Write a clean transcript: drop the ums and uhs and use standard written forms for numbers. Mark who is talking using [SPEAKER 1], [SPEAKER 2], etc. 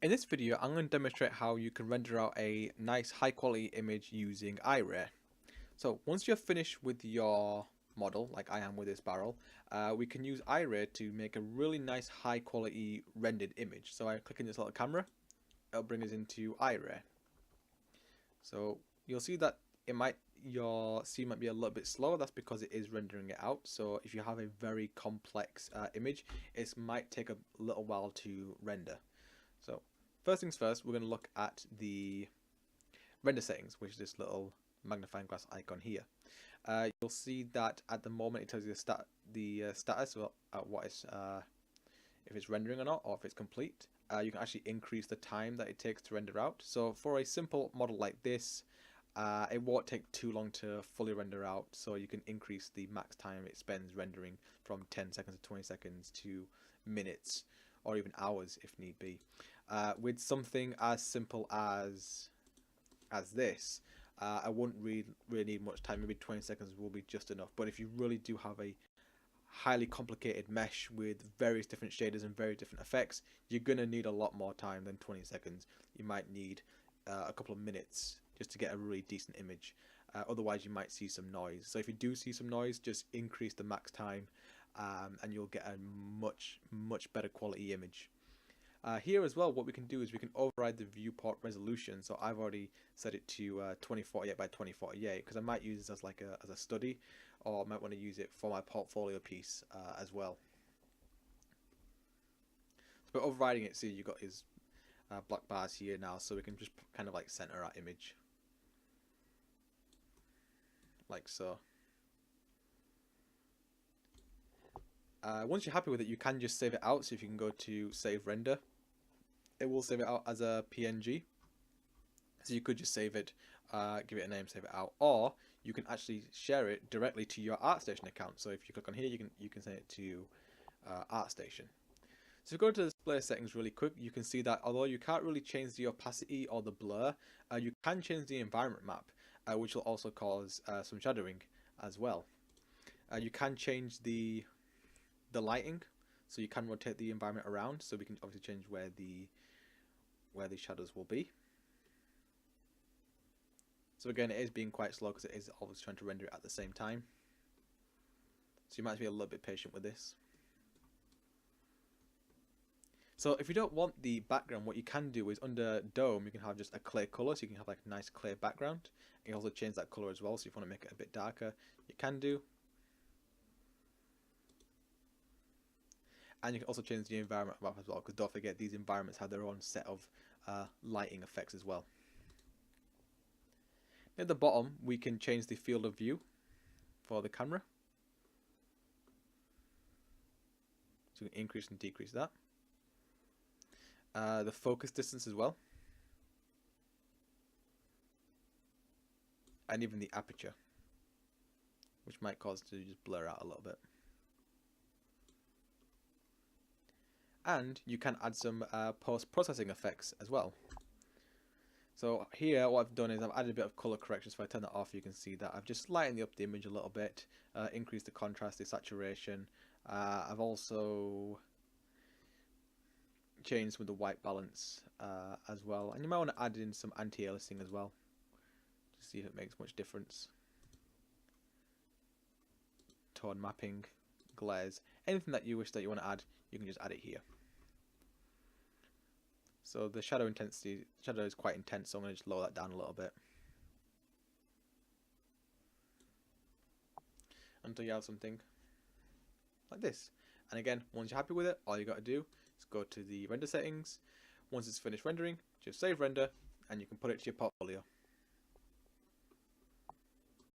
[SPEAKER 1] In this video, I'm going to demonstrate how you can render out a nice high quality image using Iray. So once you're finished with your model, like I am with this barrel, we can use Iray to make a really nice high quality rendered image. So I click on this little camera, it'll bring us into Iray. So you'll see that your scene might be a little bit slower. That's because it is rendering it out. So if you have a very complex image, it might take a little while to render. So first things first, we're going to look at the render settings, which is this little magnifying glass icon here. You'll see that at the moment it tells you the status of what it's if it's rendering or not, or if it's complete. You can actually increase the time that it takes to render out. So for a simple model like this, it won't take too long to fully render out, so you can increase the max time it spends rendering from 10 seconds to 20 seconds to minutes or even hours if need be. With something as simple as this, I wouldn't really need much time. Maybe 20 seconds will be just enough. But if you really do have a highly complicated mesh with various different shaders and very different effects, you're going to need a lot more time than 20 seconds. You might need a couple of minutes just to get a really decent image. Otherwise you might see some noise. So if you do see some noise, just increase the max time and you'll get a much better quality image. Here as well, what we can do is we can override the viewport resolution. So I've already set it to 2048 by 2048 because I might use this as like as a study, or I might want to use it for my portfolio piece as well. So by overriding it, see, you've got his black bars here now, so we can just kind of like center our image like so. Once you're happy with it, you can just save it out. So if you can go to save render, it will save it out as a PNG. So you could just save it, give it a name, save it out, or you can actually share it directly to your ArtStation account. So if you click on here, you can send it to ArtStation. So if you go to the display settings really quick, you can see that although you can't really change the opacity or the blur, you can change the environment map, which will also cause some shadowing as well. You can change the lighting, so you can rotate the environment around, so we can obviously change where the shadows will be. So again, it is being quite slow because it is always trying to render it at the same time. So you might be a little bit patient with this. So if you don't want the background, what you can do is under dome, you can have just a clear color, so you can have like a nice clear background. You can also change that color as well, so if you want to make it a bit darker, you can do. And you can also change the environment map as well, because don't forget these environments have their own set of lighting effects as well. At the bottom, we can change the field of view for the camera. So we can increase and decrease that. The focus distance as well. And even the aperture, which might cause it to just blur out a little bit. And you can add some post-processing effects as well. So here what I've done is I've added a bit of color correction. So if I turn that off, you can see that I've just lightened up the image a little bit, increased the contrast, the saturation. I've also changed with the white balance as well. And you might want to add in some anti-aliasing as well, to see if it makes much difference. Tone mapping, glares, anything that you wish that you want to add, you can just add it here. So the shadow is quite intense, so I'm going to just lower that down a little bit until you have something like this. And again, once you're happy with it, all you got to do is go to the render settings. Once it's finished rendering, just save render, and you can put it to your portfolio.